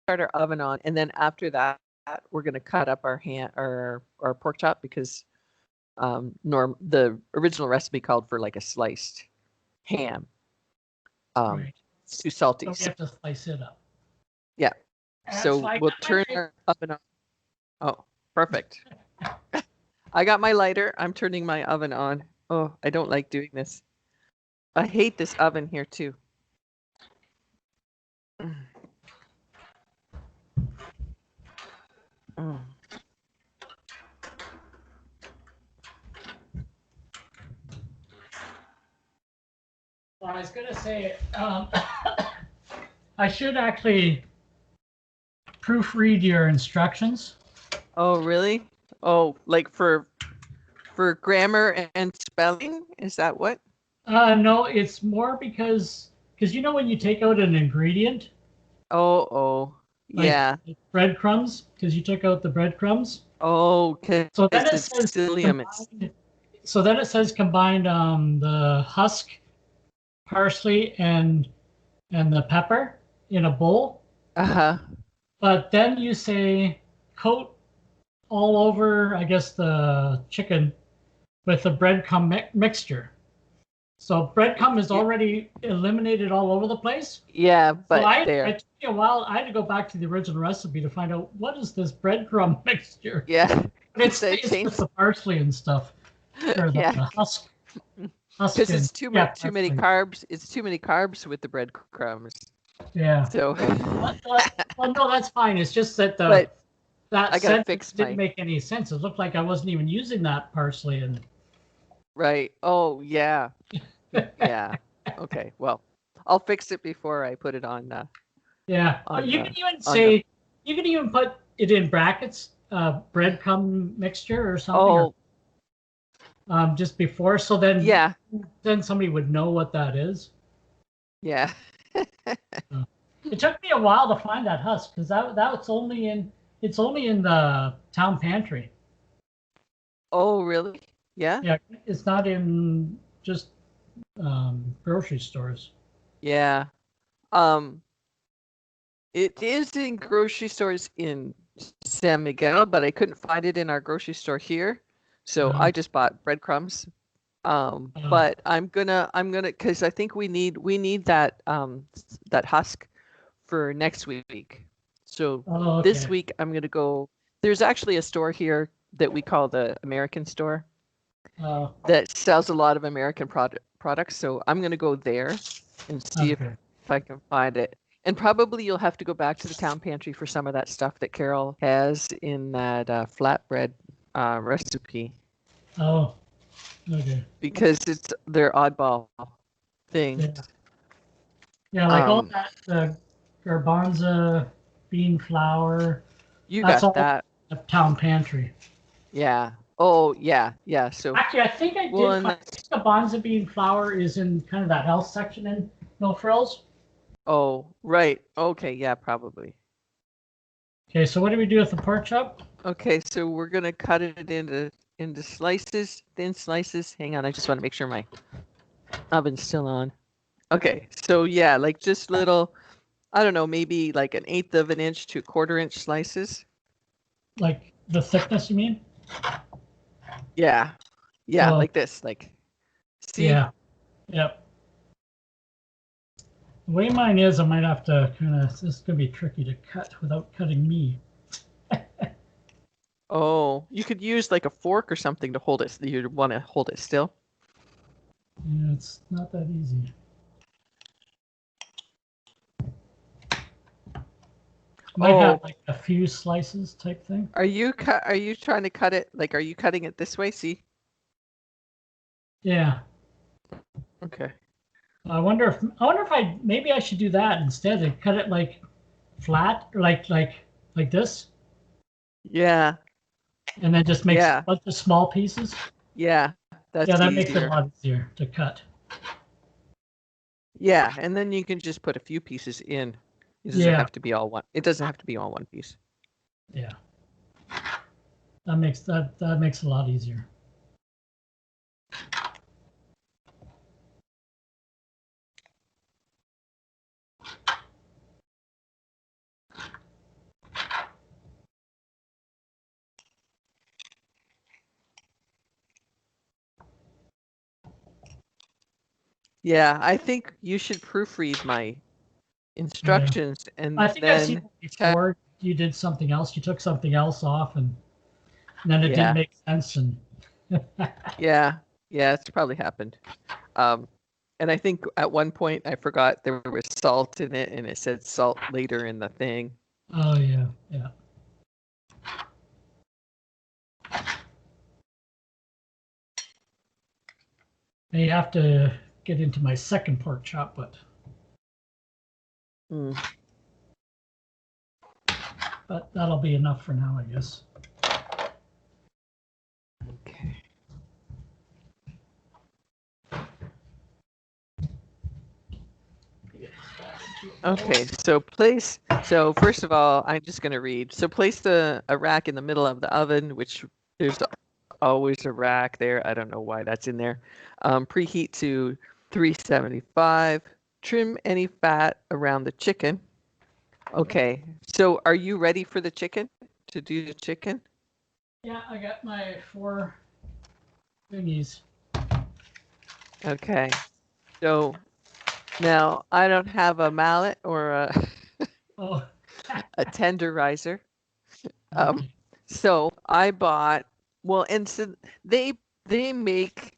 our oven on, and then after that, we're going to cut up our pork chop because the original recipe called for like a sliced ham. Right. It's too salty. So we have to slice it up. Yeah. That's So like we'll turn our oven on. Oh, perfect. I got my lighter. I'm turning my oven on. Oh, I don't like doing this. I hate this oven here too. Mm. Well, I was gonna say, I should actually proofread your instructions. Oh, really? Oh, like for grammar and spelling? Is that what? No, it's more because you know when you take out an ingredient, Oh, like yeah. breadcrumbs, because you took out the breadcrumbs. Oh, because So then it it's says psyllium. combined, so then it says combined the husk, parsley, and the pepper in a bowl. Uh-huh. But then you say coat all over, I guess, the chicken with the breadcrumb mixture. So breadcrumb is already eliminated all over the place. Yeah, So but there. it took me a while. I had to go back to the original recipe to find out what is this breadcrumb mixture. Yeah. But it's They just changed. the parsley and stuff, or the Yeah. husk Because and it's too yeah, too many carbs. It's too many carbs with the breadcrumbs. yeah. So, Well, no, that's fine. It's just that but that I gotta sentence fix didn't my make any sense. It looked like I wasn't even using that parsley and right. Oh, yeah. Yeah. Okay. Well, I'll fix it before I put it on yeah. on You can even on the say you can even put it in brackets, breadcrumb mixture or something, or Oh, just before, so yeah. then somebody would know what that is. Yeah. It took me a while to find that husk because that's only in the town pantry. Oh, really? Yeah? Yeah, it's not in just grocery stores. Yeah. It is in grocery stores in San Miguel, but I couldn't find it in our grocery store here. So I just bought breadcrumbs. But I'm gonna because I think we need that that husk for next week. So Oh, this okay. week I'm gonna go. There's actually a store here that we call the American store that sells a lot of American products. So I'm gonna go there and see Okay. if I can find it. And probably you'll have to go back to the town pantry for some of that stuff that Carol has in that flatbread recipe Oh, okay. because it's their oddball thing. Yeah. Yeah, like all that the garbanzo bean flour. You That's got all that. the town pantry. Yeah. Oh, yeah. Yeah. So, Actually, I think I well, did and find the bonza bean flour is in kind of that health section in No Frills. oh, right. Okay. Yeah, probably. Okay, so what do we do with the pork chop? Okay. So we're going to cut it into slices, thin slices. Hang on. I just want to make sure my oven's still on. Okay. So yeah, like just little, I don't know, maybe like 1/8 of an inch to 1/4 inch slices. Like the thickness, you mean? Yeah. Yeah. Oh, Like this, like, see? yeah. Yep. The way mine is, I might have to kind of, this is going to be tricky to cut without cutting me. Oh, you could use like a fork or something to hold it. You'd want to hold it still. Yeah, it's not that easy. Might have like a few slices type thing. Are you trying to cut it? Like, are you cutting it this way? See? Yeah. Okay. I wonder if maybe I should do that instead and cut it like flat or like this. Yeah. And then just make a bunch of small pieces. Yeah. That's Yeah, that easier. makes it a lot easier to cut. Yeah, and then you can just put a few pieces in. It doesn't have to be all one. It doesn't have to be all one piece. Yeah. That makes a lot easier. Yeah, I think you should proofread my instructions and I think I've seen then it before. You did something else. You took something else off, and then it didn't make sense. And yeah, it's probably happened. And I think at one point I forgot there was salt in it, and it said salt later in the thing. oh yeah. I have to get into my second pork chop, but that'll be enough for now, I guess. Okay. Okay, so first of all, I'm just going to read. So place a rack in the middle of the oven, which there's always a rack there. I don't know why that's in there. Preheat to 375. Trim any fat around the chicken. Okay, so are you ready for the chicken? To do the chicken? Yeah, I got my 4 thingies. Okay, so now I don't have a mallet or a a tenderizer. So I bought, well, and so they make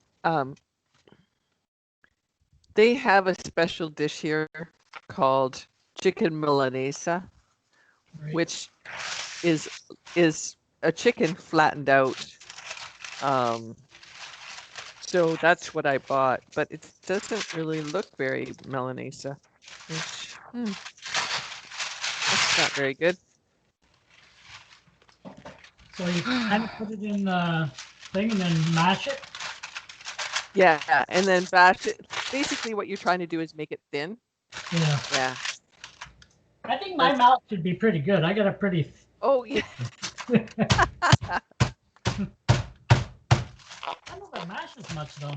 they have a special dish here called chicken Milanese, Right. which is a chicken flattened out. So that's what I bought, but it doesn't really look very Milanese, which that's not very good. So you kind of put it in the thing and then mash it? Yeah, and then bash it. Basically what you're trying to do is make it thin. Yeah. I think my mouth should be pretty good. I got a pretty... Oh, yeah. I don't know if I mash as much, though.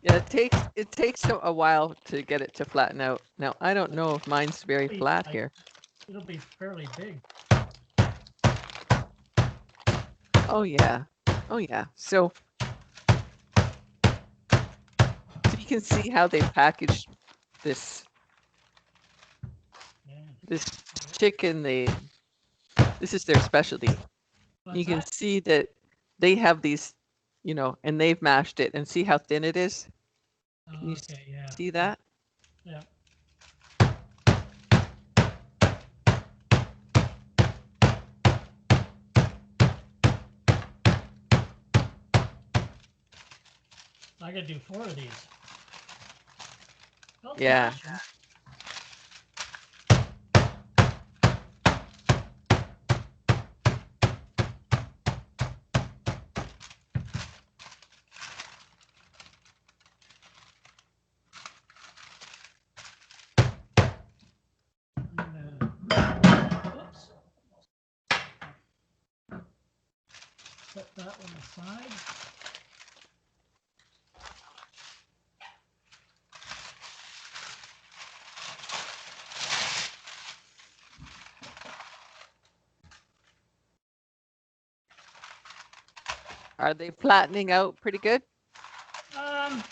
Yeah, it takes a while to get it to flatten out. Now, I don't know if mine's very flat here. It'll be fairly big. Oh, yeah. Oh, yeah. So you can see how they packaged this chicken. This is their specialty. You can see that they have these, and they've mashed it, and see how thin it is? Can you see that? Yeah. I gotta do 4 of these. Yeah. Put that one aside. Are they flattening out pretty good? Yeah,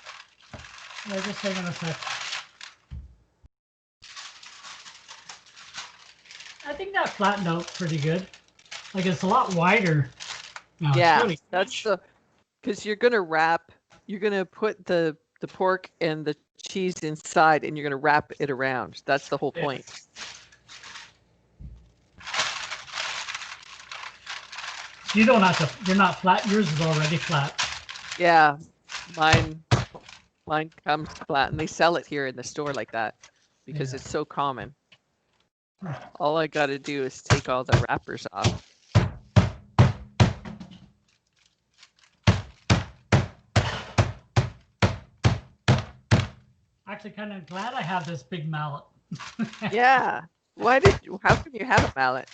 just hang on a sec. I think that flattened out pretty good. Like it's a lot wider now. Yeah, really that's because you're gonna put the pork and the cheese inside, and you're gonna wrap it around. That's the whole point. You don't have to. You're not flat. Yours is already flat. Yeah, mine comes flat, and they sell it here in the store like that because it's so common. All I got to do is take all the wrappers off. Actually, kind of glad I have this big mallet. Yeah. How come you have a mallet?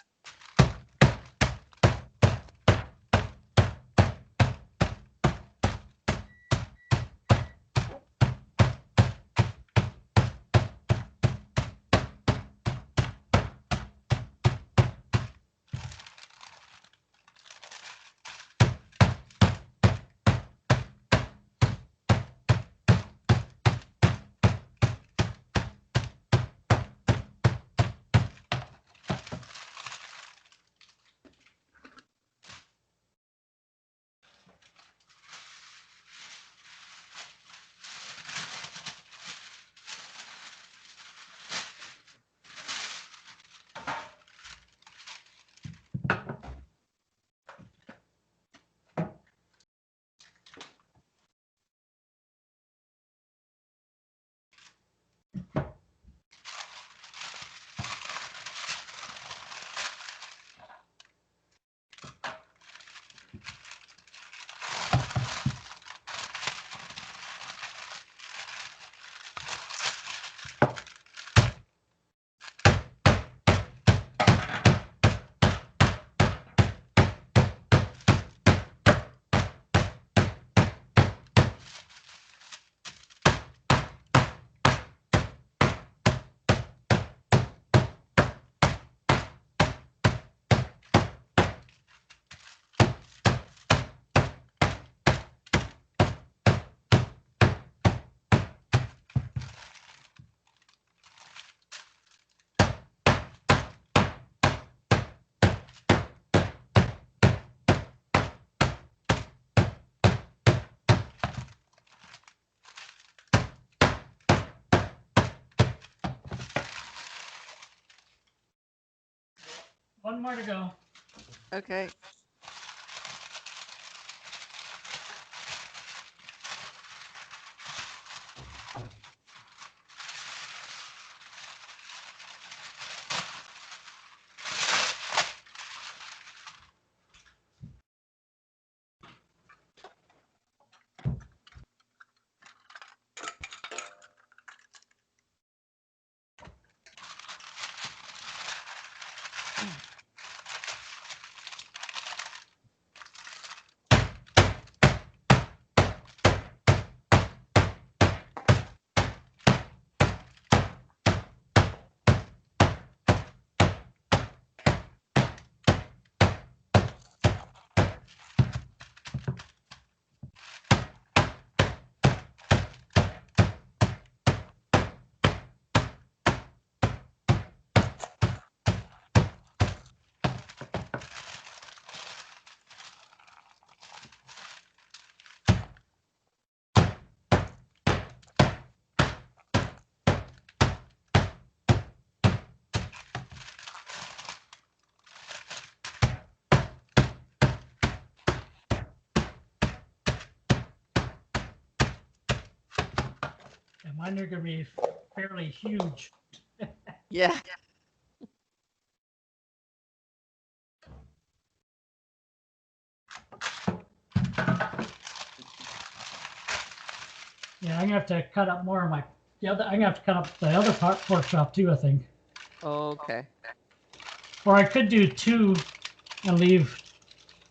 One more to go. Okay. And mine are going to be fairly huge. Yeah. Yeah, I'm gonna have to cut up more of my I'm gonna have to cut up the other pork chop too, I think. Okay. Or I could do two and leave.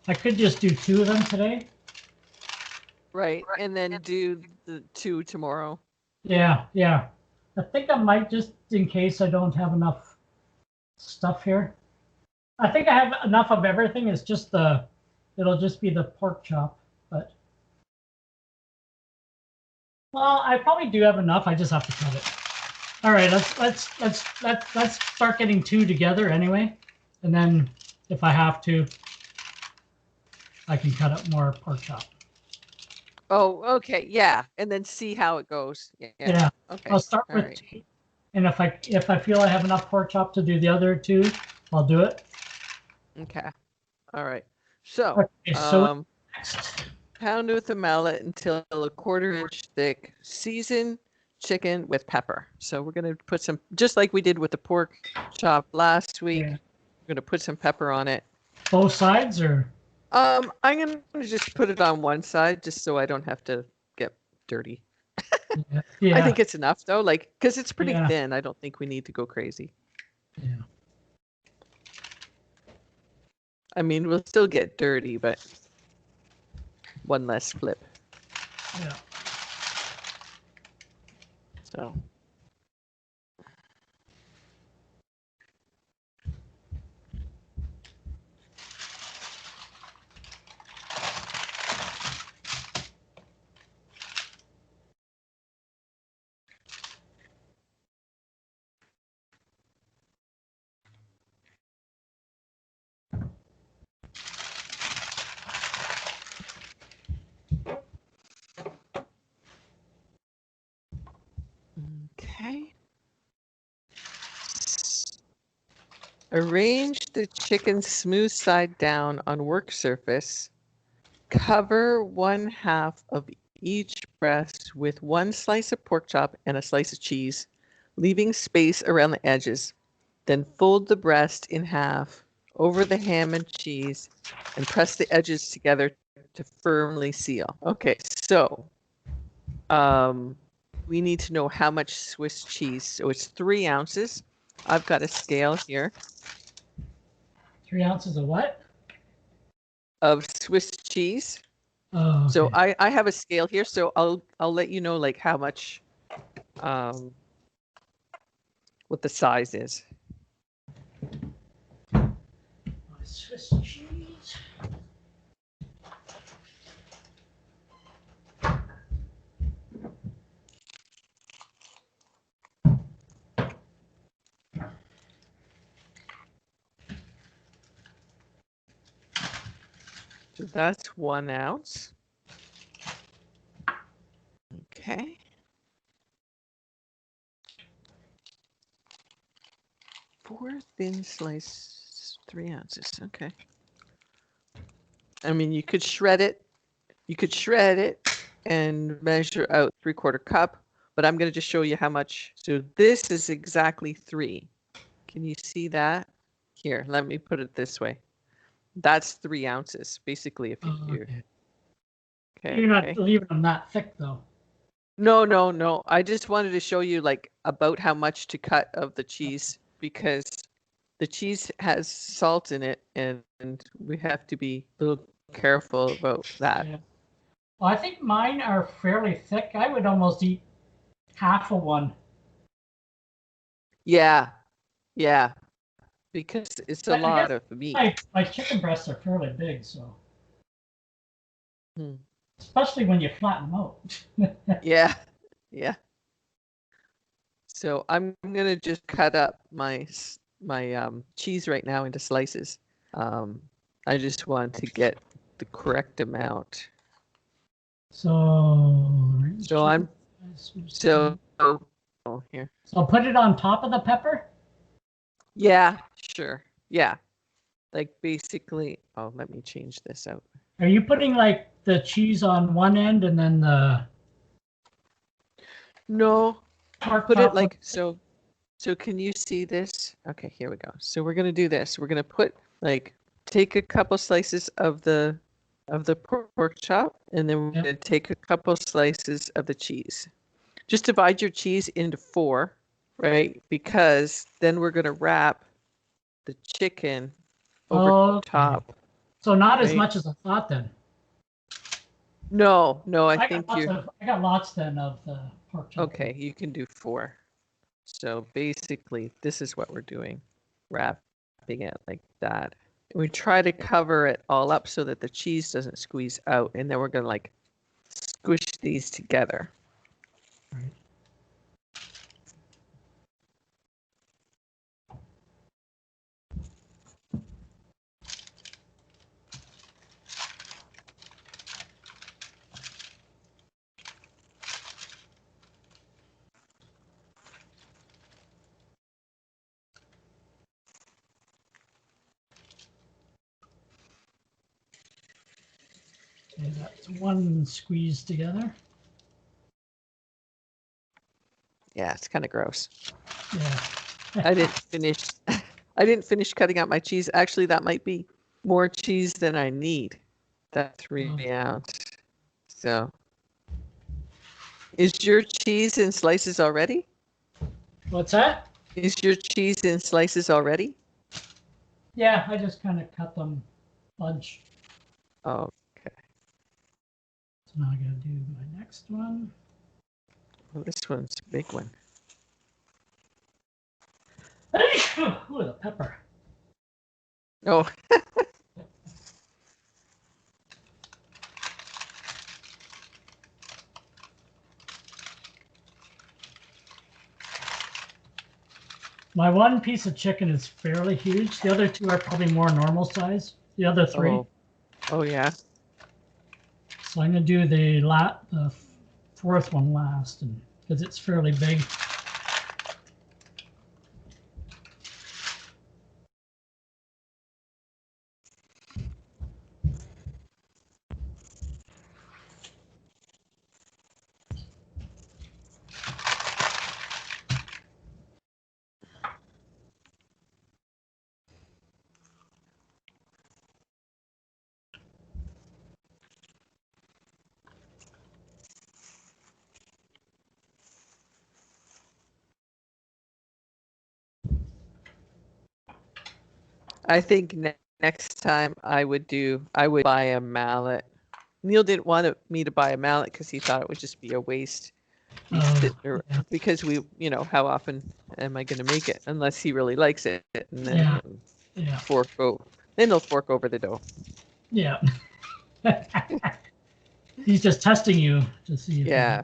I could just do two of them today. Right. And then do the 2 tomorrow. Yeah, yeah. I think I might, just in case I don't have enough stuff here. I think I have enough of everything. It's just it'll just be the pork chop. But well, I probably do have enough. I just have to cut it. All right, let's start getting two together anyway, and then if I have to, I can cut up more pork chop. Oh, okay. Yeah. And then see how it goes. Yeah. Yeah. Okay. I'll start All with right. two, and if I feel I have enough pork chop to do the other two, I'll do it. Okay. All right. So, Okay, so next. pound with a mallet until a 1/4 inch thick. Season chicken with pepper. So we're going to put some, just like we did with the pork chop last week. Yeah. We're going to put some pepper on it. Both sides, or? I'm going to just put it on one side just so I don't have to get dirty. Yeah. Yeah. I think it's enough though, like, because it's pretty Yeah. thin. I don't think we need to go crazy. Yeah. I mean, we'll still get dirty, but one less flip. Yeah. So. Okay. Arrange the chicken smooth side down on work surface. Cover 1/2 of each breast with 1 slice of pork chop and a slice of cheese, leaving space around the edges. Then fold the breast in half over the ham and cheese and press the edges together to firmly seal. Okay, so we need to know how much Swiss cheese. So it's 3 ounces. I've got a scale here 3 ounces of what? of Swiss cheese. Oh, okay. So I have a scale here, so I'll let you know like how much what the size is. Swiss cheese. So that's 1 ounce. Okay. Four thin 3 ounces. Okay. I mean, you could shred it. You could shred it and measure out 3/4 cup, but I'm going to just show you how much. So this is exactly 3. Can you see that? Here, let me put it this way. That's 3 ounces, basically, if you. Okay. Okay. You're not leaving them that thick, though. No, no, no. I just wanted to show you like about how much to cut of the cheese because the cheese has salt in it and we have to be a little careful about that. Yeah. Well, I think mine are fairly thick. I would almost eat half of one. Yeah. Yeah. Because it's a I guess lot of meat. my chicken breasts are fairly big, so. Hmm. Especially when you flatten them out. Yeah. Yeah. So I'm gonna just cut up my cheese right now into slices. I just want to get the correct amount. So I'm so oh here. So put it on top of the pepper? Yeah, sure. Yeah. Like basically, oh, let me change this out. Are you putting like the cheese on one end and then the No, pork put it chop? like so. So can you see this? Okay, here we go. So we're gonna do this. We're gonna put like take a couple slices of the pork chop, and then we're gonna take a couple slices of the cheese. Just divide your cheese into 4, right? Because then we're gonna wrap the chicken over top. So not as right? much as I thought then. No, I think I got lots then of the pork chop. okay. You can do 4. So basically, this is what we're doing, wrapping it like that. We try to cover it all up so that the cheese doesn't squeeze out, and then we're gonna like squish these together. Right. Okay, that's one squeezed together. Yeah, it's kind of gross. Yeah. I didn't finish. I didn't finish cutting out my cheese. Actually, that might be more cheese than I need. That 3 ounce. So, is your cheese in slices already? What's that? Is your cheese in slices already? Yeah, I just kind of cut them bunch. Oh, okay. So now I gotta do my next one. Well, this one's a big one. Ooh, the pepper. Oh. My one piece of chicken is fairly huge. The other 2 are probably more normal size. The other 3. Oh yeah. So I'm gonna do the 4th one last, and because it's fairly big. I think next time I would buy a mallet. Neil didn't want me to buy a mallet because he thought it would just be a waste. Because how often am I going to make it unless he really likes it, and then then he'll fork over the dough. Yeah. He's just testing you to see if Yeah,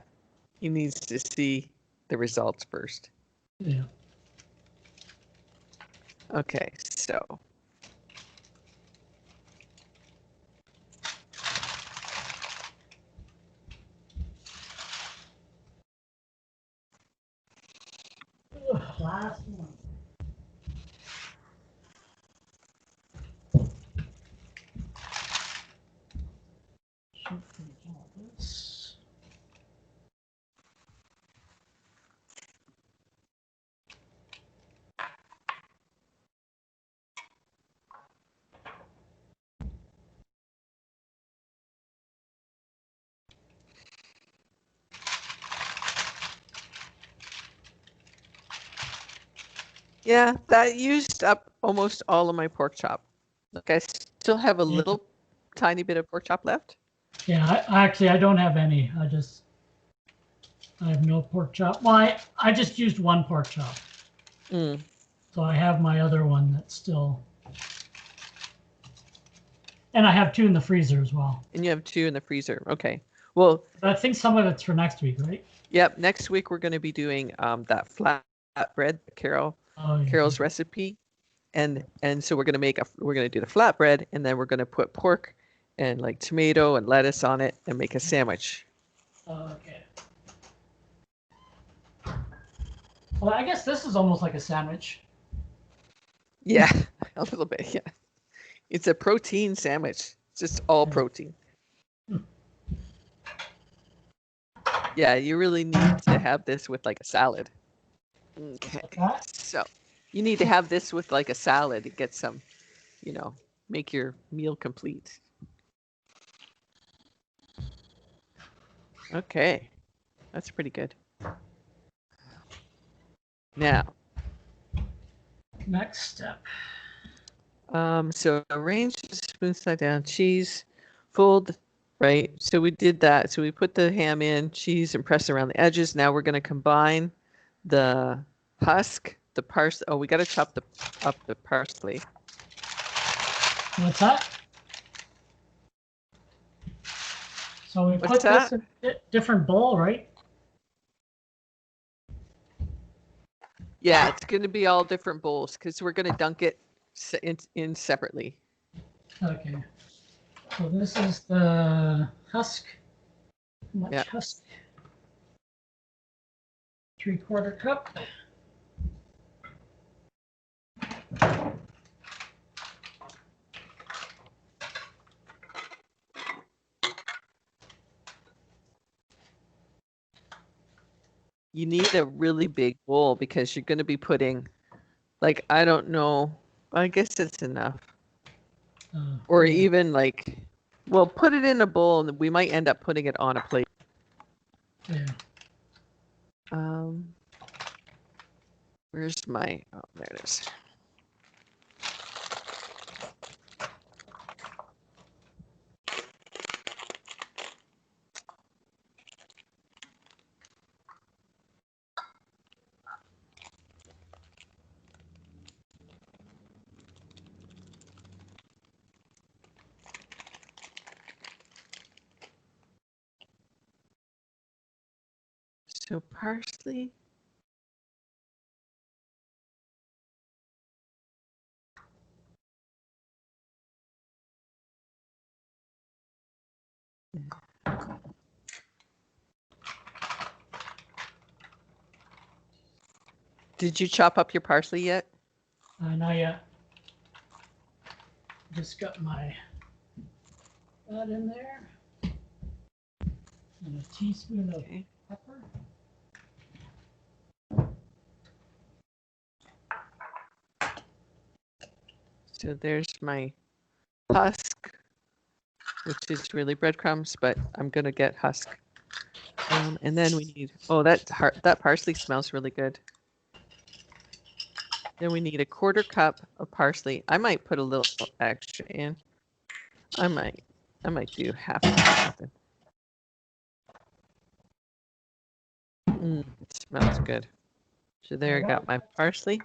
he needs to see the results first. Yeah. Okay, so last one. Yeah, that used up almost all of my pork chop. Like I still have a Yeah. little tiny bit of pork chop left. Yeah, I don't have any. I have no pork chop. Well, I just used one pork chop. Mm. So I have my other one that's still, and I have two in the freezer as well. And you have 2 in the freezer. Okay. Well, But I think some of it's for next week, right? yep. Next week we're going to be doing that flat bread, Oh, yeah. Carol's recipe, and so we're going to do the flatbread, and then we're going to put pork and like tomato and lettuce on it and make a sandwich. Okay. Well, I guess this is almost like a sandwich. Yeah, a little bit. Yeah, it's a protein sandwich. It's just all protein. Yeah, you really need to have this with like a salad. Okay, so you need to have this with like a salad to get some, make your meal complete. Okay, that's pretty good. Now, Next step. So arrange the spoon side down, cheese, fold, right? So we did that. So we put the ham in, cheese, and press around the edges. Now we're going to combine the husk, the parsley. Oh, we got to chop up the parsley. What's that? So we put this in a different bowl, right? Yeah, it's going to be all different bowls because we're going to dunk it in separately. Okay. So this is the husk. How much husk? 3/4 cup. You need a really big bowl because you're going to be putting, like, I don't know, I guess it's enough. Or even like, well, put it in a bowl and we might end up putting it on a plate. Yeah. Where's my, oh, there it is. So parsley. Did you chop up your parsley yet? Not yet. Just got that in there. And a teaspoon of pepper. So there's my husk, which is really breadcrumbs, but I'm gonna get husk. And then we need, oh, that parsley smells really good. Then we need a 1/4 cup of parsley. I might put a little extra in. I might do half of something. It smells good. So there I got my parsley.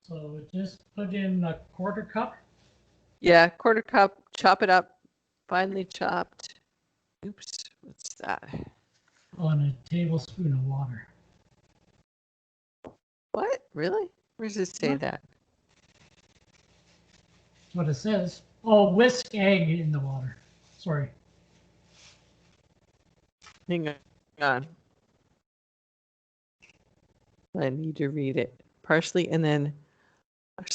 So just put in a 1/4 cup. Yeah, 1/4 cup, chop it up, finely chopped. Oops, what's that? On a tablespoon of water. What? Really? Where does it say that? That's what it says. Oh, whisk egg in the water. Sorry. Hang on. I need to read it. Parsley, and then,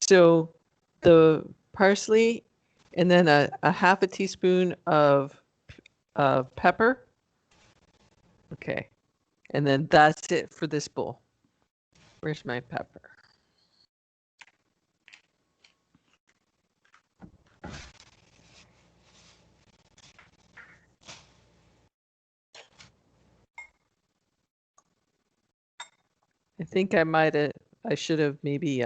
so the parsley, and then a 1/2 teaspoon of pepper. Okay. And then that's it for this bowl. Where's my pepper? I think I I should have maybe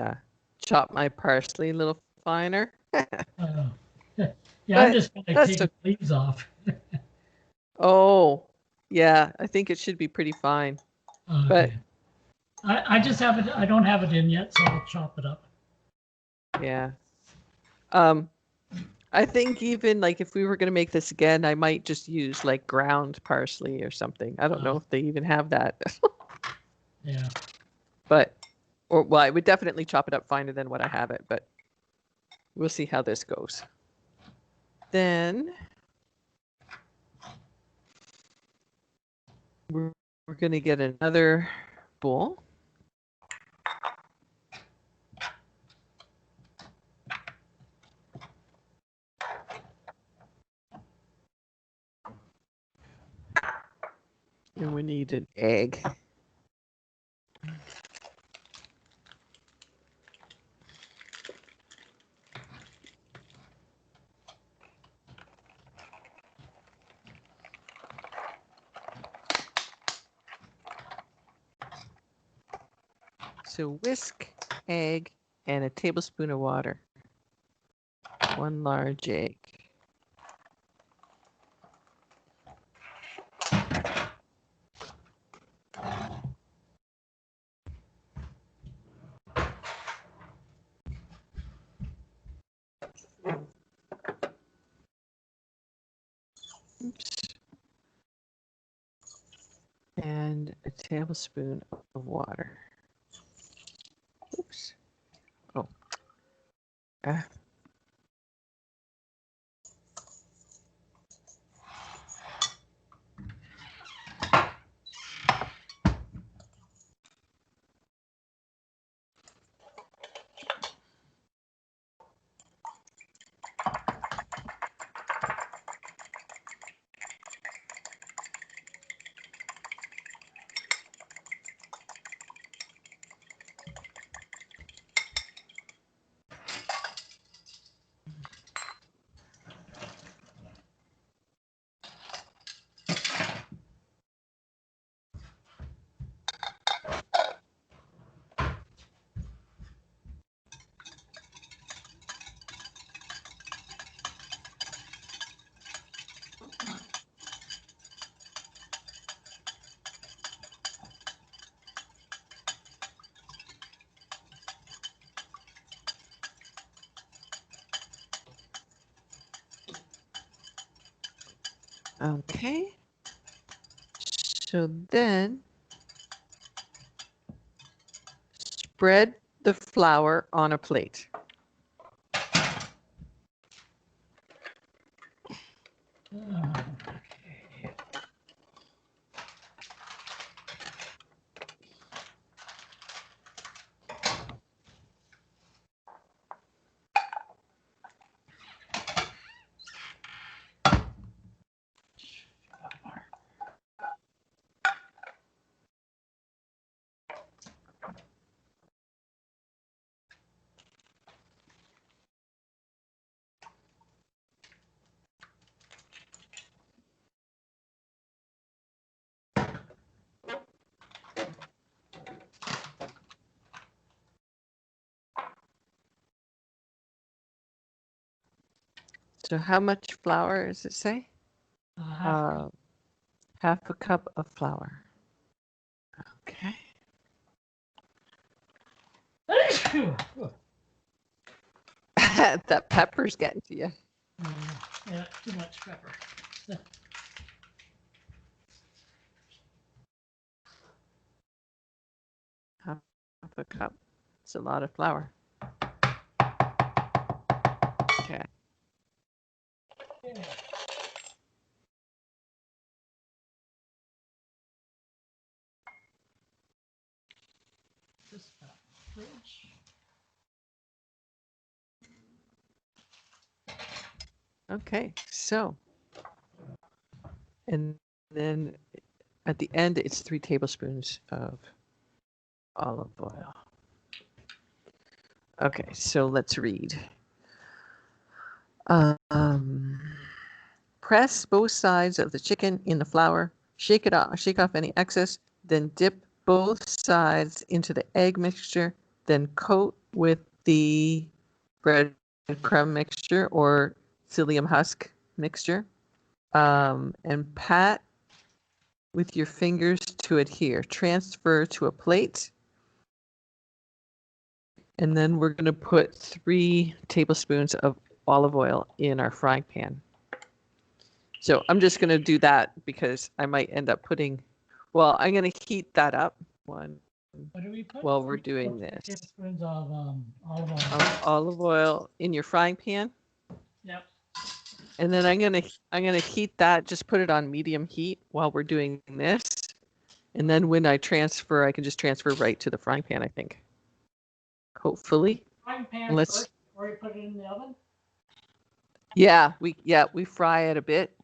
chopped my parsley a little finer. Uh, yeah, I'm But just gonna that's take the leaves off. oh, yeah, I think it should be pretty fine. But Okay. I just have it. I don't have it in yet, so I'll chop it up. yeah. I think even like if we were going to make this again, I might just use like ground parsley or something. I don't know if they even have that. Yeah. But, or well, I would definitely chop it up finer than what I have it, but we'll see how this goes. Then we're going to get another bowl. And we need an egg. So whisk, egg, and a tablespoon of water. 1 large egg. Oops. And a tablespoon of water. Oops. Oh. Ah. Okay. So then spread the flour on a plate. So how much flour does it say? Half a cup of flour. Okay. That pepper's getting to you. Yeah, too much pepper. Half a cup. It's a lot of flour. Okay. Okay, so, and then at the end, it's 3 tablespoons of olive oil. Okay, so let's read. Press both sides of the chicken in the flour, shake off any excess, then dip both sides into the egg mixture then coat with the breadcrumb mixture or psyllium husk mixture, and pat with your fingers to adhere. Transfer to a plate. And then we're going to put 3 tablespoons of olive oil in our frying pan. So I'm just going to do that because I might end up putting, well, I'm going to heat that up What do we put? while we're doing this. Tablespoons of olive oil. Olive oil in your frying pan. Yep. And then I'm gonna heat that. Just put it on medium heat while we're doing this. And then when I transfer, I can just transfer right to the frying pan, I think. Hopefully. Frying pan first before you put it in the oven? Yeah, we fry it a bit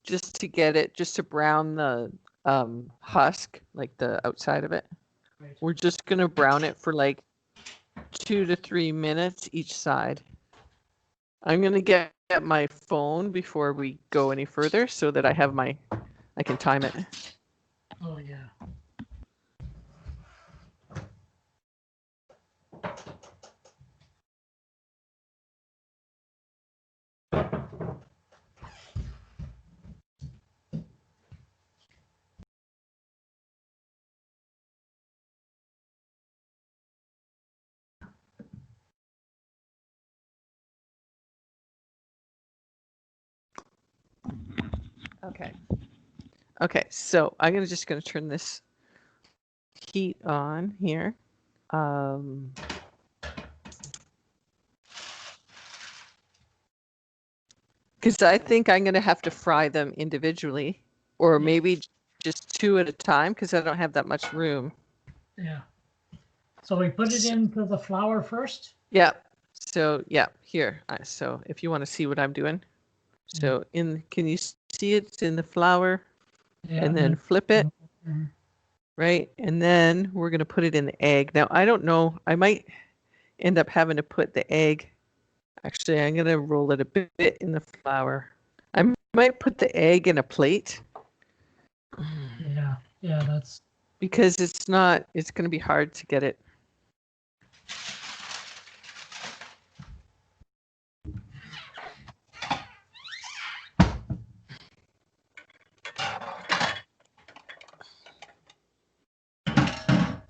just to get it, just to brown the husk, like the outside of it. Right. We're just gonna brown it for like 2 to 3 minutes each side. I'm gonna get my phone before we go any further so that I can time it. Oh yeah. Okay, so I'm just gonna turn this heat on here. Because I think I'm gonna have to fry them individually, or maybe just 2 at a time because I don't have that much room. Yeah. So we put it into the flour first? Yeah. So yeah, here. So if you want to see what I'm doing. So can you see it's in the flour? Yeah, and then flip it, right? And then we're going to put it in the egg. Now, I don't know. I might end up having to put the egg. Actually, I'm going to roll it a bit in the flour. I might put the egg in a plate. Yeah, that's... Because it's going to be hard to get it.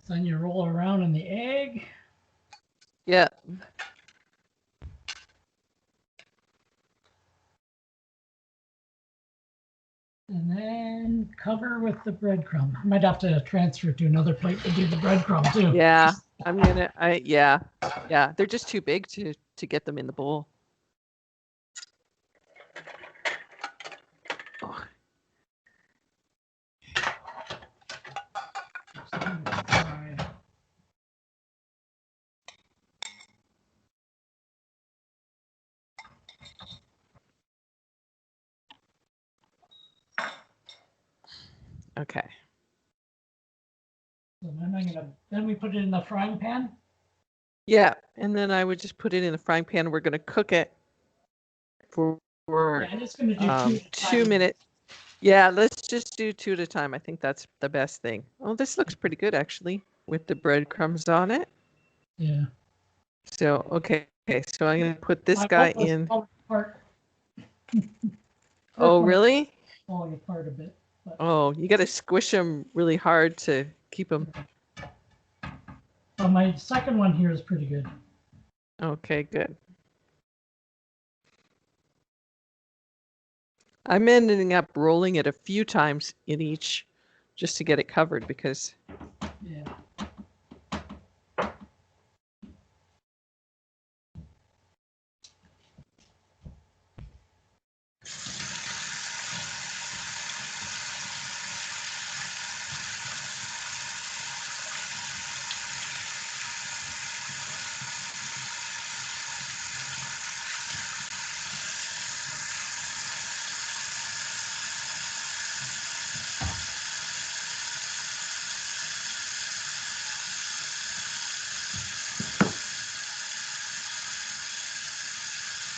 Then you roll around in the egg. Yeah. And then cover with the breadcrumb. I might have to transfer to another plate to do the breadcrumb too. Yeah, yeah. They're just too big to get them in the bowl. Oh. Okay. So then we put it in the frying pan? Yeah, and then I would just put it in the frying pan. We're going to cook it for I'm just going to do 2 minutes. Yeah, let's just do 2 at a time. I think that's the best thing. Oh, this looks pretty good actually with the breadcrumbs on it. Yeah. So, okay, so I'm going to put this guy in. Oh, really? Falling apart a bit. But... Oh, you got to squish them really hard to keep them. Well, my second one here is pretty good. Okay, good. I'm ending up rolling it a few times in each just to get it covered because. Yeah.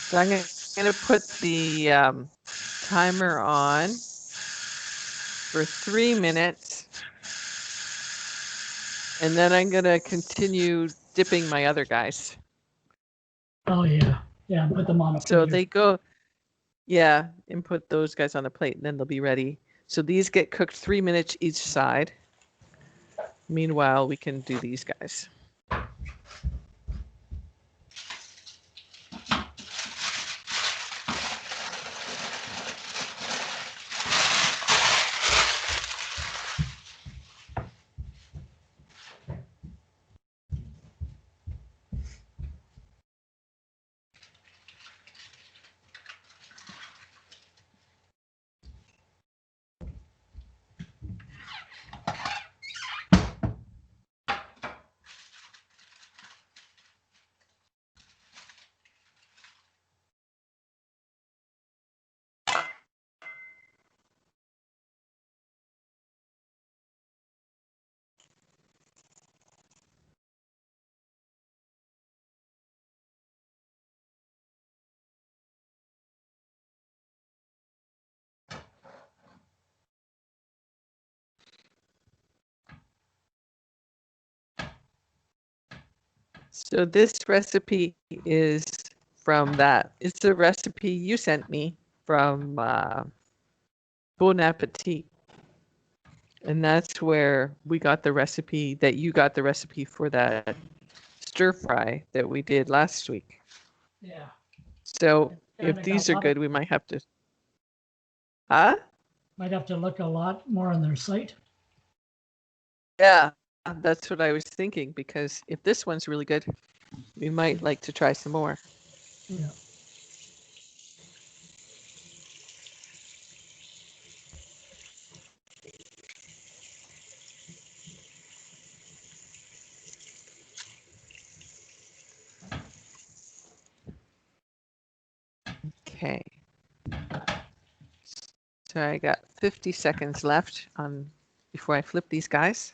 So I'm going to put the timer on for 3 minutes. And then I'm going to continue dipping my other guys. Oh yeah, yeah. Put them on a So plate. they go, yeah, and put those guys on a plate, and then they'll be ready. So these get cooked 3 minutes each side. Meanwhile, we can do these guys. So this recipe is from that. It's the recipe you sent me from Bon Appetit. And that's where we got the recipe that you got the recipe for that stir fry that we did last week. Yeah. So Kinda if these are got good, we might have to. Huh? Might have to look a lot more on their site. Yeah, that's what I was thinking, because if this one's really good, we might like to try some more. Yeah. Okay. So I got 50 seconds left on before I flip these guys.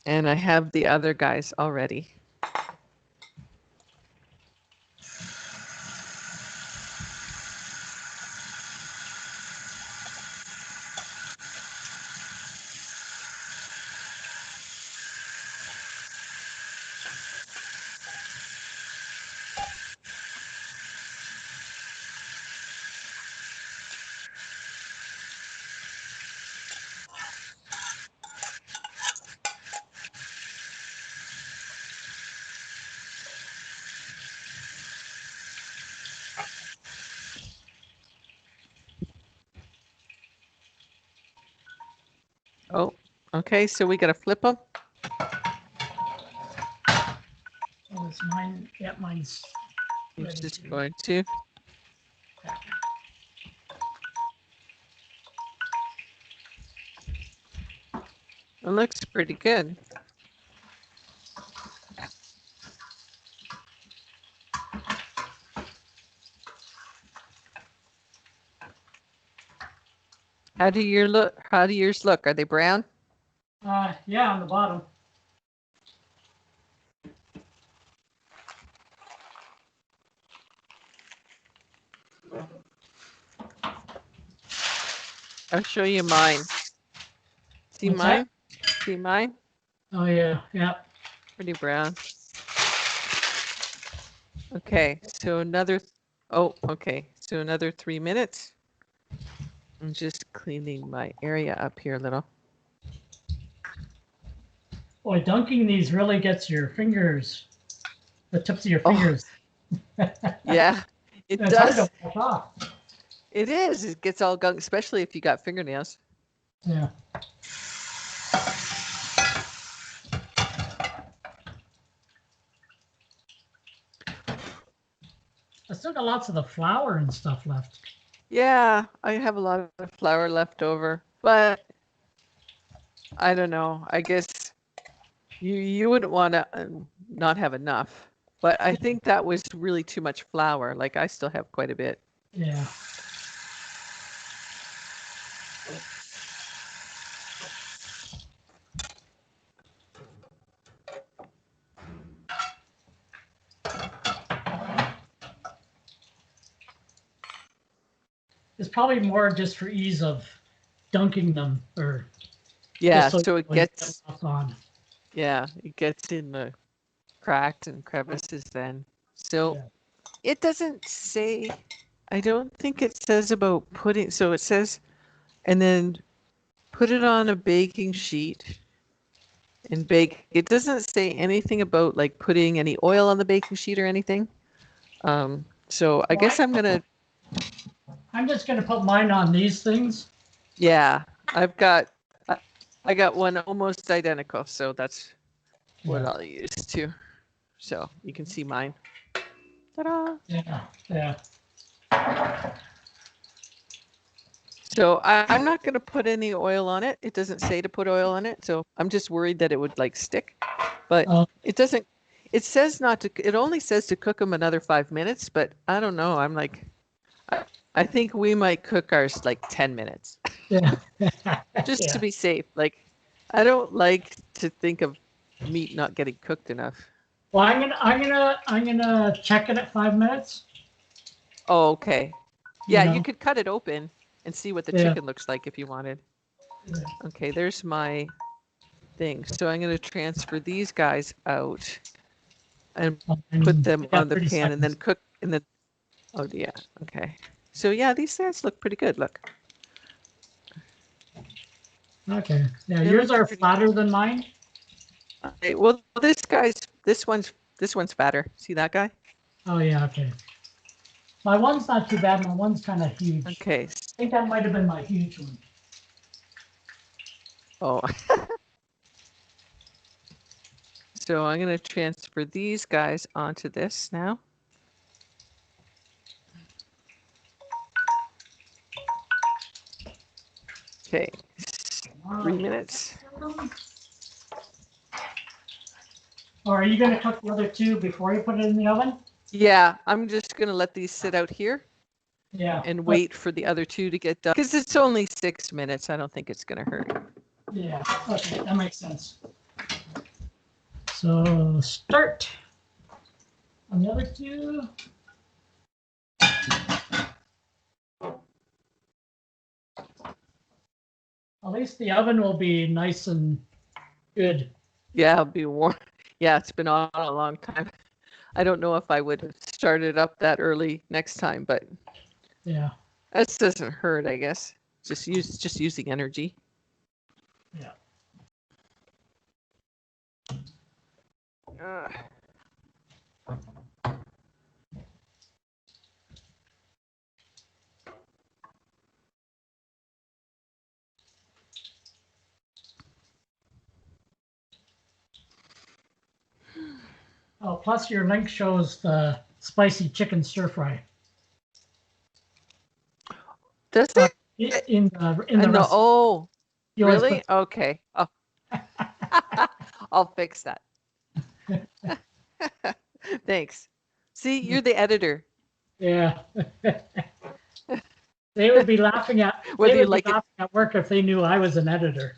And I have the other guys already. Oh, okay, so we got to flip them. Oh, it's mine. Yeah, mine's I'm ready just to. going to. It looks pretty good. How do your look? How do yours look? Are they brown? Yeah, on the bottom. I'll show you mine. See What's mine? that? See mine? Oh yeah, yeah. Pretty brown. Okay, so another. Oh, okay. So another 3 minutes. I'm just cleaning my area up here a little. Boy, dunking these really gets your fingers, the tips of your Oh, fingers. yeah, it It's hard does. to wash off. It is. It gets all gunk, especially if you got fingernails. Yeah. I still got lots of the flour and stuff left. Yeah, I have a lot of flour left over, but I don't know. I guess you wouldn't want to not have enough. But I think that was really too much flour. Like I still have quite a bit. Yeah. It's probably more just for ease of dunking them, or Yeah, just so so you it don't get gets lots on. Yeah, it gets in the cracks and crevices then. So Yeah. it doesn't say, I don't think it says about putting, so it says, and then put it on a baking sheet and bake. It doesn't say anything about like putting any oil on the baking sheet or anything. So I Well, guess I'm gonna, I'm just gonna put mine on these things. yeah, I got one almost identical, so that's what Yeah. I'll use too. So you can see mine. Ta-da! Yeah. Yeah. So I'm not going to put any oil on it. It doesn't say to put oil on it, so I'm just worried that it would like stick. But Oh, it doesn't. It says not to. It only says to cook them another 5 minutes. But I don't know. I'm like, I think we might cook ours like 10 minutes, yeah. just to Yeah. be safe. Like, I don't like to think of meat not getting cooked enough. Well, I'm gonna check it at 5 minutes. Oh, okay. You Yeah, you know. could cut it open and see what the Yeah. chicken looks like if you wanted. Yeah. Okay, there's my thing. So I'm going to transfer these guys out and put And them I on got the 30 pan and then seconds. cook and then, oh yeah, okay. So yeah, these guys look pretty good. Look, Okay. Yeah, they yours look are pretty flatter than mine. okay. Well, this one's fatter. See that guy? Oh yeah. Okay. My one's not too bad. My one's kind of huge. Okay. I think that might have been my huge one. Oh, so I'm going to transfer these guys onto this now. Okay, 3 minutes. Or are you gonna cook the other two before you put it in the oven? Yeah, I'm just going to let these sit out here Yeah. and wait for the other two to get done because it's only 6 minutes. I don't think it's going to hurt. Yeah. Okay, that makes sense. So start on the other two. At least the oven will be nice and good. Yeah, it'll be warm. Yeah, it's been on a long time. I don't know if I would start it up that early next time, but Yeah. that doesn't hurt, I guess. Just using energy. Yeah. Ugh. Oh, plus your link shows the spicy chicken stir fry. Does Uh, it? in the I know. recipe. Oh, You always really? put Okay. Oh, I'll fix that. Thanks. See, you're the editor, yeah. They would be laughing at they whether you would be like it. laughing at work if they knew I was an editor.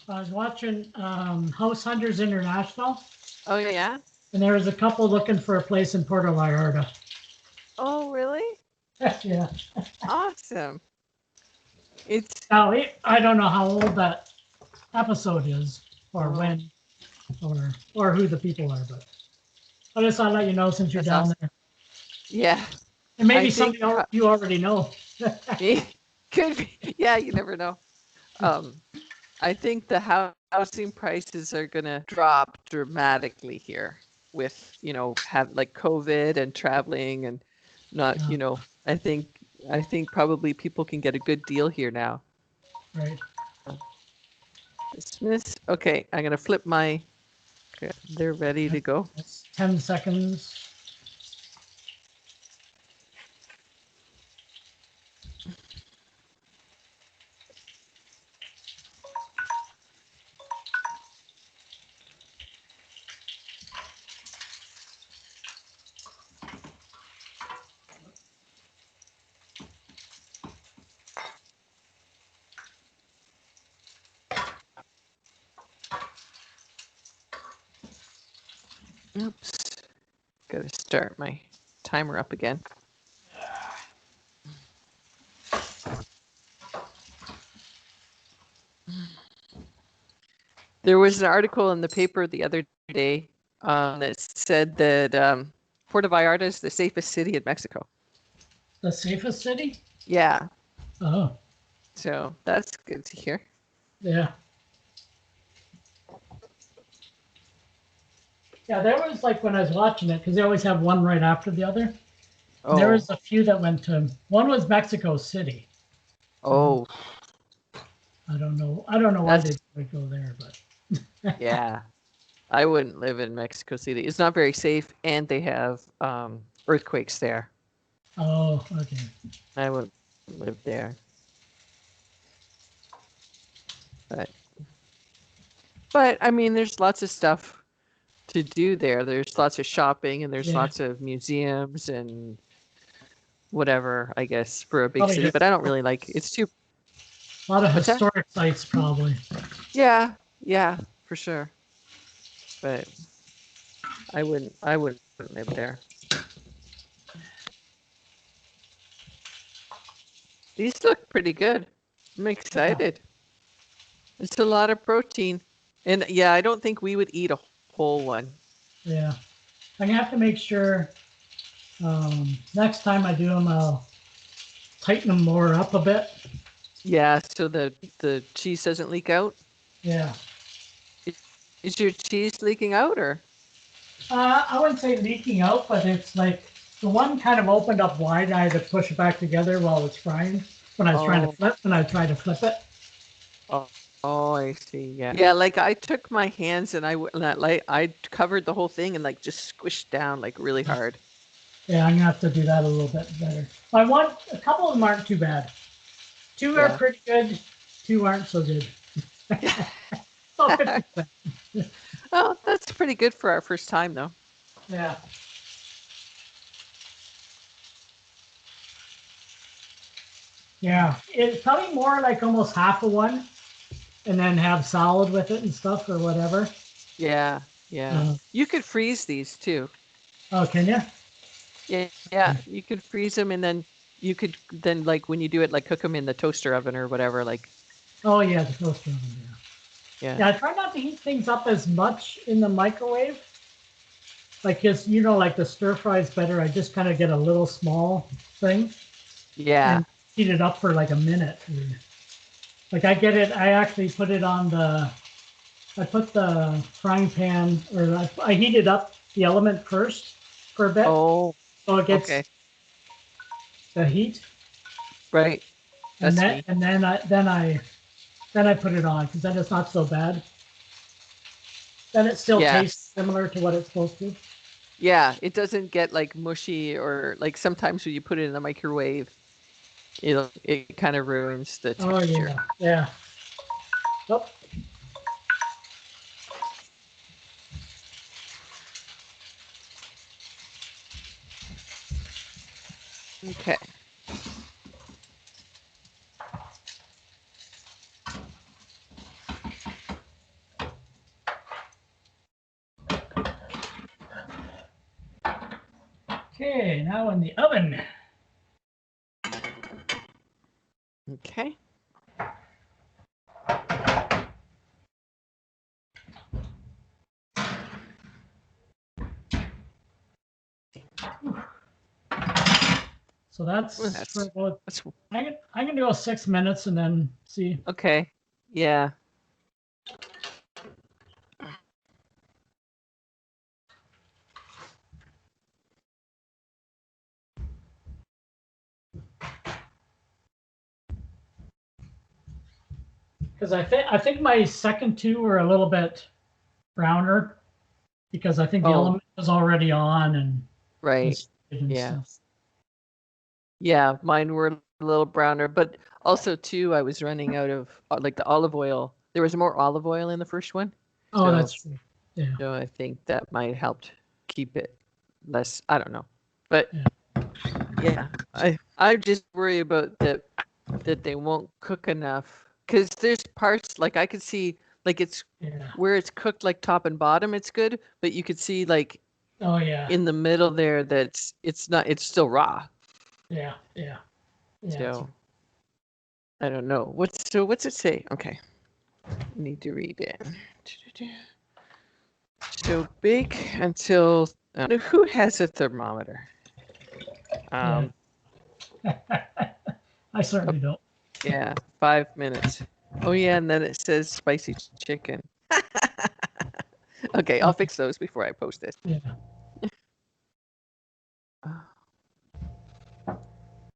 I was watching House Hunters International, Oh, yeah? and there was a couple looking for a place in Puerto Vallarta. Oh, really? Yeah. Awesome. It's Now, I don't know how old that episode is, or Oh. when, or who the people are, but I just thought I'd let you know since you're That's down awesome. there. Yeah. And maybe I think somebody you already know. could be. Yeah, you never know. I think the housing prices are gonna drop dramatically here with, have like COVID and traveling and not, Yeah. I think I think probably people can get a good deal here now. Right. Dismiss. Okay, I'm gonna flip my. Okay, they're ready to go. That's 10 seconds. Oops. Gotta start my timer up again. There was an article in the paper the other day that said that Puerto Vallarta is the safest city in Mexico. The safest city? Yeah. Oh. So that's good to hear. Yeah. Yeah, there was like when I was watching it, because they always have one right after the other. Oh. There was a few that went to. One was Mexico City. Oh. I don't know. I don't know why they would go there, but. Yeah. I wouldn't live in Mexico City. It's not very safe, and they have earthquakes there. Oh, okay. I wouldn't live there. But I mean, there's lots of stuff to do there. There's lots of shopping, and there's lots of museums and whatever, I guess, for a big Probably city. But I don't really like it's too. A lot of What's that? historic sites, probably. Yeah, yeah, for sure. But I wouldn't live there. These look pretty good. I'm excited. It's a lot of protein. And yeah, I don't think we would eat a whole one. Yeah. I'm gonna have to make sure next time I do them, I'll tighten them more up a bit. Yeah, so the cheese doesn't leak out. Yeah. Is your cheese leaking out or? I wouldn't say leaking out, but it's like the one kind of opened up wide. I had to push it back together while it's frying. When I was trying to flip, and I tried to flip it. Oh, I see. Yeah. Yeah, like I took my hands and I covered the whole thing and like just squished down like really hard. Yeah, I'm gonna have to do that a little bit better. I want a couple of them aren't too bad. Two are pretty good. Two aren't so good. Oh, 50%. Well, that's pretty good for our first time though. Yeah. Yeah, it's probably more like almost half of one, and then have salad with it and stuff or whatever. Yeah, yeah. You could freeze these too. Oh, can you? Yeah, yeah. You could freeze them, and then you could then like when you do it, like cook them in the toaster oven or whatever. Like. Oh yeah, the toaster oven. Yeah. Yeah, I try not to heat things up as much in the microwave. Like, cause like the stir fry is better. I just kind of get a little small thing. Yeah. And heat it up for like a minute. Like I get it. I actually put it on I put the frying pan, or I heated up the element first for a bit. Oh. So it gets the heat. Right. That's and then I put it on, because then it's not so bad. Then it still tastes similar to what it's supposed to. Yeah, it doesn't get like mushy, or like sometimes when you put it in the microwave, it kind of ruins the texture. Oh yeah. Oh. Okay. Okay, now in the oven. Okay. So that's for about, I can do 6 minutes and then see. Okay. Yeah. Because I think my second two were a little bit browner because I think the Oh, element was already on and right. was and Yeah. stuff. Yeah, mine were a little browner, but also too, I was running out of like the olive oil. There was more olive oil in the first one, Oh, so that's true. Yeah. so I think that might helped keep it less. I don't know, but Yeah. yeah, I just worry about that they won't cook enough because there's parts like I could see like it's Yeah. where it's cooked like top and bottom, it's good, but you could see like Oh yeah. in the middle there that's it's not it's still raw. Yeah. Yeah. Yeah. So I don't know. What's it say? Okay. Need to read it. So bake until who has a thermometer? Yeah. I certainly don't. Yeah, 5 minutes. Oh yeah, and then it says spicy chicken. Okay, I'll fix those before I post this. Yeah.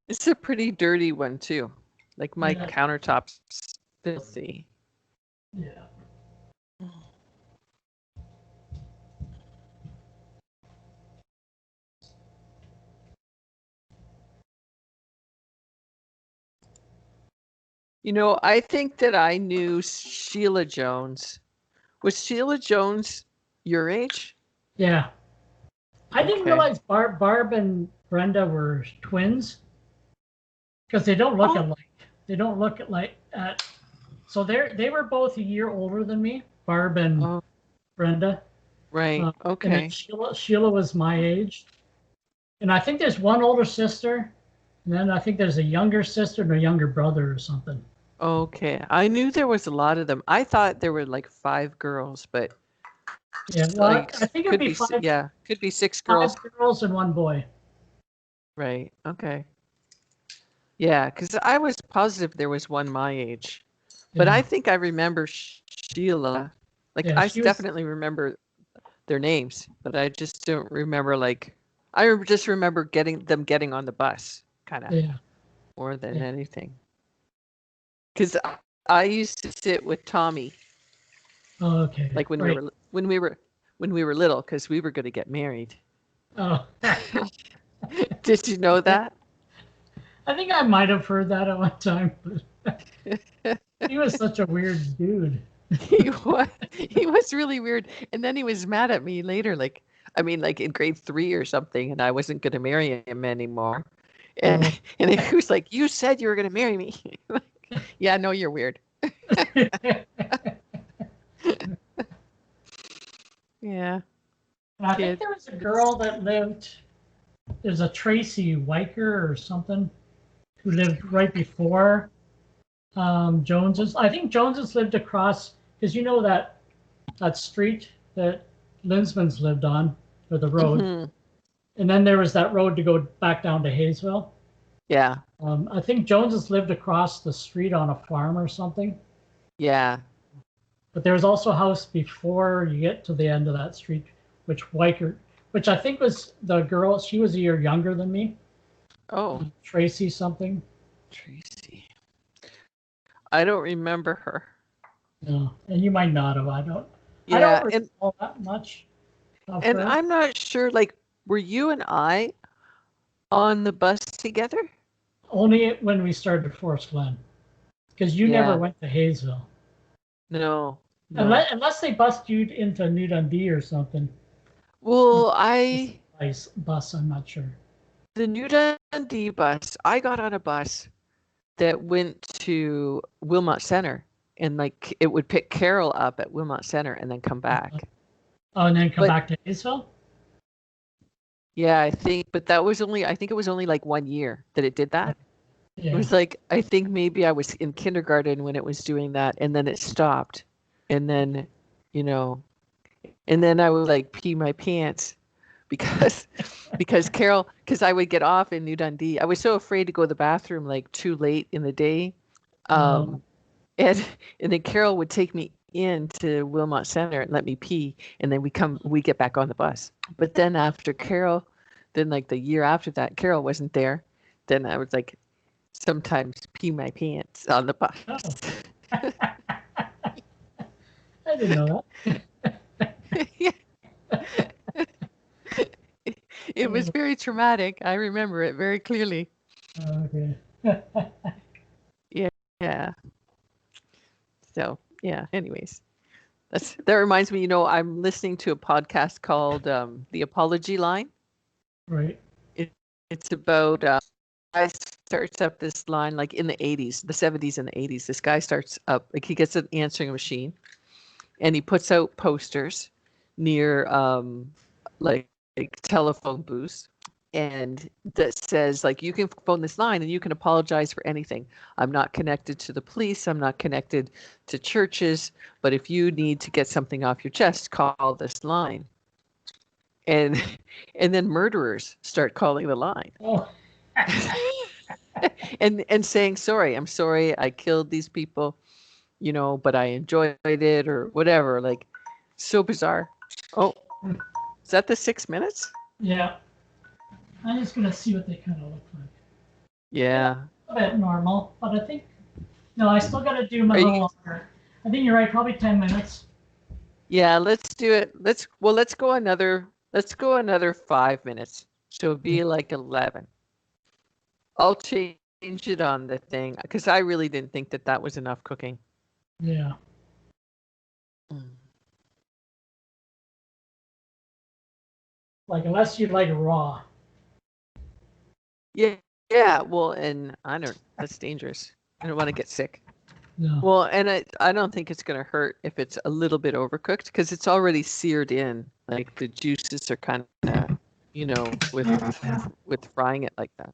It's a pretty dirty one too. Like my Yeah. countertop's filthy. Yeah. You know, I think that I knew Sheila Jones. Was Sheila Jones your age? Yeah. I didn't Okay. realize Barb and Brenda were twins because they don't look Oh, alike. They don't look like so they were both a year older than me, Barb and oh, Brenda. right. And then Okay. Sheila was my age. And I think there's one older sister, and then I think there's a younger sister and a younger brother or something. Okay. I knew there was a lot of them. I thought there were like 5 girls, but Yeah, well, like I think it'd could be be yeah, could be 6 girls. 5 girls and one boy. Right. Okay. Yeah, because I was positive there was one my age, but I Yeah, think I remember Sheila. Like yeah, I she was. definitely remember their names, but I just don't remember like just remember getting on the bus, kind of Yeah, more than yeah. anything. Because I used to sit with Tommy, Oh, okay, like when we right. were when we were when we were little, because we were going to get married. Oh, Did you know yeah. that? I think I might have heard that at one time. But he was such a weird dude. He was really weird, and then he was mad at me later. Like, I mean, like in grade 3 or something, and I wasn't going to marry him anymore. And Oh. and he was like, "You said you were going to marry me." Like, yeah, no, you're weird. Yeah, I think kid. there was a girl that lived. There's a Tracy Weicker or something who lived right before Jones's. I think Jones's lived across because you know that street that Linsman's lived on, or the road, Hmm. and then there was that road to go back down to Hayesville. Yeah, I think Jones's lived across the street on a farm or something. yeah. But there was also a house before you get to the end of that street, which Weicker, which I think was the girl. She was a year younger than me, Oh, Tracy something. Tracy. I don't remember her. No, and you might not have. I don't. I don't Yeah, recall that much of and her. I'm not sure. Like, were you and I on the bus together? Only when we started Forest Glen, because you never Yeah. went to Hayesville, No, no. unless they bust you into New Dundee or something. Well, Bus, I'm not sure. the New Dundee bus, I got on a bus that went to Wilmot Center, and like it would pick Carol up at Wilmot Center and then come back. Oh, and then come But back to Hayesville. yeah, but that was I think it was only like 1 year that it did that. It Yeah. was like, I think maybe I was in kindergarten when it was doing that, and then it stopped. And then, you know, and then I would like pee my pants because because I would get off in New Dundee. I was so afraid to go to the bathroom like too late in the day. Um, Um, and and then Carol would take me into Wilmot Center and let me pee, and then we get back on the bus. But then after Carol, then like the year after that, Carol wasn't there. Then I was like sometimes pee my pants on the bus. oh. didn't know that. Yeah. It was very traumatic. I remember it very clearly. Okay. Yeah. Yeah. So, yeah, anyways. That reminds me, I'm listening to a podcast called The Apology Line. Right. It's about guy starts up this line like in the 80s, the 70s and the 80s. This guy starts up, like he gets an answering machine and he puts out posters near like telephone booths, and that says like you can phone this line and you can apologize for anything. I'm not connected to the police, I'm not connected to churches, but if you need to get something off your chest, call this line. And and then murderers start calling the line. Oh. and saying sorry, I'm sorry I killed these people, but I enjoyed it or whatever. Like, so bizarre. Oh, is that the 6 minutes? Yeah. I'm just gonna see what they kind of look like. Yeah. A bit normal, but I think no, I still gotta do my Are you- little longer. I think you're right, probably 10 minutes. Yeah, let's do it. Let's go another 5 minutes. So it'll be like 11. I'll change it on the thing because I really didn't think that was enough cooking. Yeah. Like unless you like raw. Yeah, yeah. Well, and that's dangerous. I don't want to get sick. No. Well, and I don't think it's going to hurt if it's a little bit overcooked because it's already seared in. Like the juices are kind of, with frying it like that.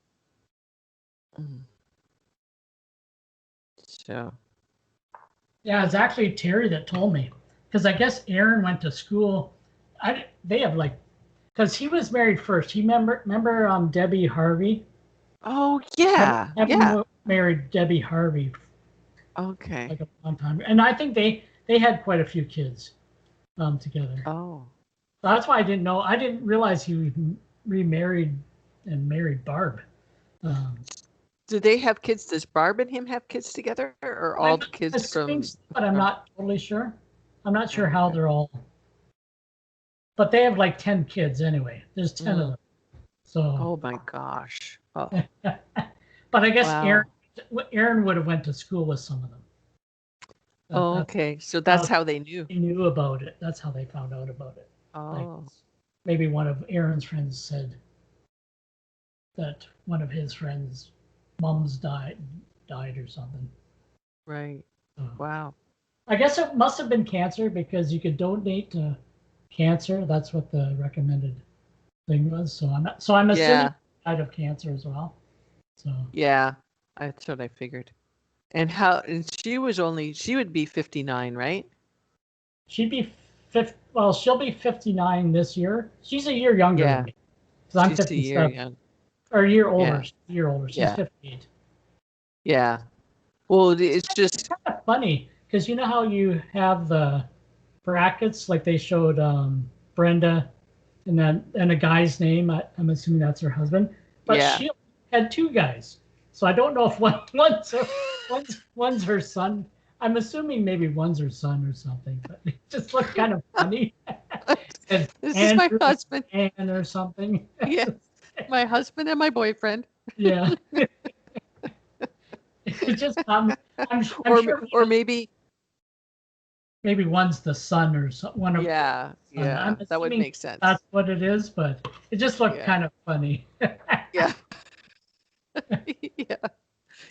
So. Yeah, it's actually Terry that told me because I guess Aaron went to school. They have like because he was married first. He remember Debbie Harvey. Oh yeah, Evan married Debbie Harvey. Okay. Like a long time, and I think they had quite a few kids, together. Oh. That's why I didn't know. I didn't realize he remarried and married Barb. Do they have kids? Does Barb and him have kids together, or all the kids from? But I'm not totally sure. I'm not sure how they're all. But they have like 10 kids anyway. There's 10 of them. So. Oh my gosh. Oh. But I guess Aaron would have went to school with some of them. Okay, so that's how they knew. They knew about it. That's how they found out about it. Oh. Like, maybe one of Aaron's friends said that one of his friends' moms died or something. Right. Wow. I guess it must have been cancer because you could donate to cancer. That's what the recommended thing was. So I'm assuming he died of cancer as well. So. Yeah, that's what I figured. And she would be 59, right? She'd be she'll be 59 this year. She's a year younger than me. Because I'm 57. Or a year older. She's 58. Yeah. Well, it's just kind of funny because you know how you have the brackets, like they showed Brenda and a guy's name. I'm assuming that's her husband. But she had two guys. So I don't know if one's her son. I'm assuming maybe one's her son or something, but it just looked kind of funny. This is my husband. Ann or something. Yeah, my husband and my boyfriend. Yeah. It just I'm sure, or maybe one's the son or one of that would make sense. That's what it is, but it just looked kind of funny. Yeah.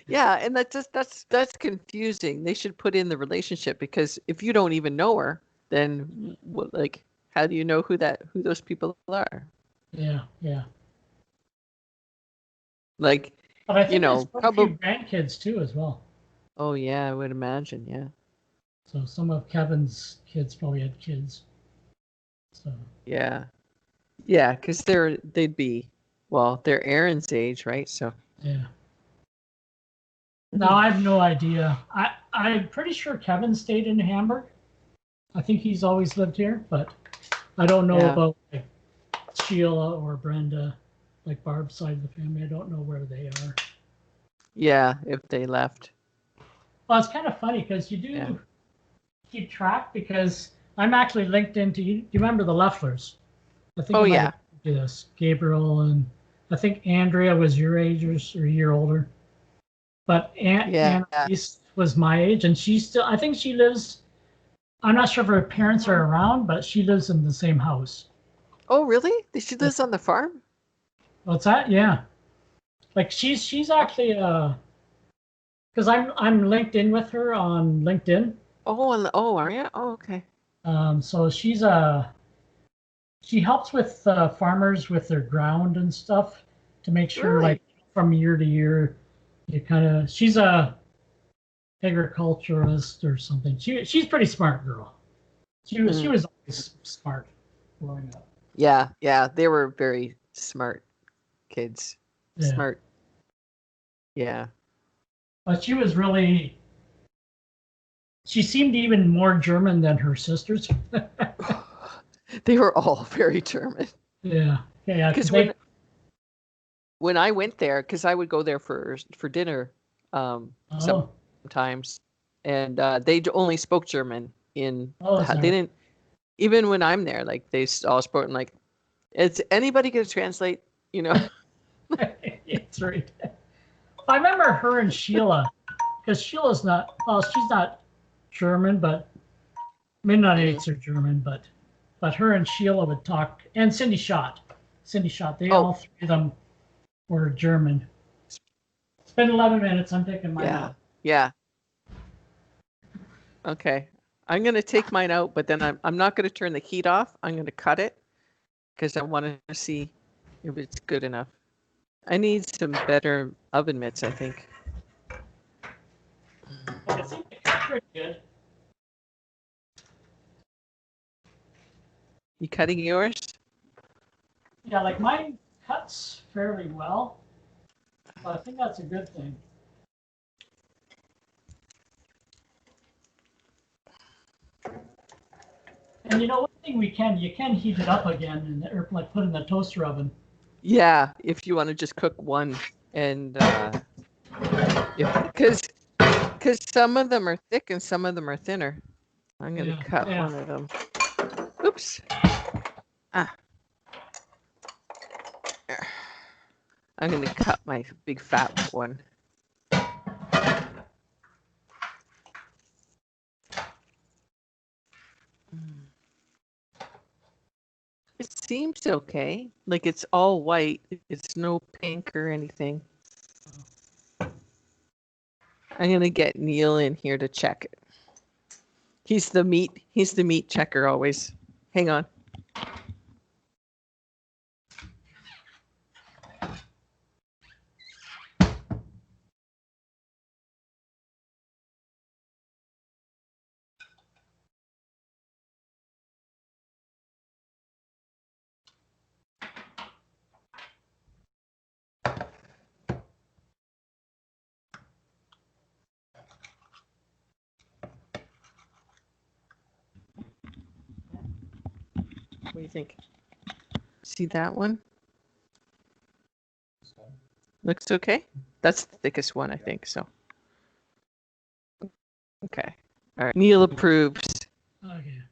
Yeah, and that's confusing. They should put in the relationship because if you don't even know her, then like how do you know who those people are? Yeah. Like, but I think there's probably grandkids too as well. Oh yeah, I would imagine, yeah. So some of Kevin's kids probably had kids. So. Yeah, because they're Aaron's age, right? So. Yeah. No, I have no idea. I'm pretty sure Kevin stayed in Hamburg. I think he's always lived here, but I don't know about like Sheila or Brenda, like Barb's side of the family. I don't know where they are. Yeah, if they left. Well, it's kind of funny because you do. keep track because I'm actually linked into. Do you remember the Lefflers? I think Oh I might yeah. have do this. Gabriel and I think Andrea was your age or a year older. But Yeah. Annalise was my age, and she still. I think she lives. I'm not sure if her parents are around, but she lives in the same house. Oh really? She lives on the farm? What's that? Yeah. Like she's actually because I'm linked in with her on LinkedIn. Oh, are you? Oh, okay. So she helps with farmers with their ground and stuff to make sure Really? like from year to year you kind of she's a agriculturalist or something. She's pretty smart girl. She Mm. was always smart growing up. Yeah, yeah. They were very smart kids. Yeah, Smart. Yeah. but she seemed even more German than her sisters. They were all very German. Yeah, yeah, because Because they. when I went there, because I would go there for dinner, Oh, sometimes, and they only spoke German in oh, they sorry. didn't even when I'm there, like they all spoke like, is anybody gonna translate? You know? It's right. I remember her and Sheila, because Sheila's not. Well, she's not German, but Mennonites are German, but her and Sheila would talk, and Cindy Schott. Cindy Schott. They Oh, all three of them were German. It's been 11 minutes. I'm taking mine yeah, out. yeah. Okay. I'm gonna take mine out, but then I'm not gonna turn the heat off. I'm gonna cut it because I want to see if it's good enough. I need some better oven mitts, I think. Well, it seems like it's pretty good. You cutting yours? Yeah, like mine cuts fairly well, but I think that's a good thing. And you know, one thing you can heat it up again, or like put it in the toaster oven. Yeah, if you want to just cook one, and because some of them are thick and some of them are thinner. I'm gonna cut one of them. Oops. Ah. I'm gonna cut my big fat one. It seems okay. Like it's all white. It's no pink or anything. I'm gonna get Neil in here to check it. He's the meat checker always. Hang on. What do you think? See that one? Looks okay? That's the thickest one, I think, so. Okay. All right. Neil approves. Okay.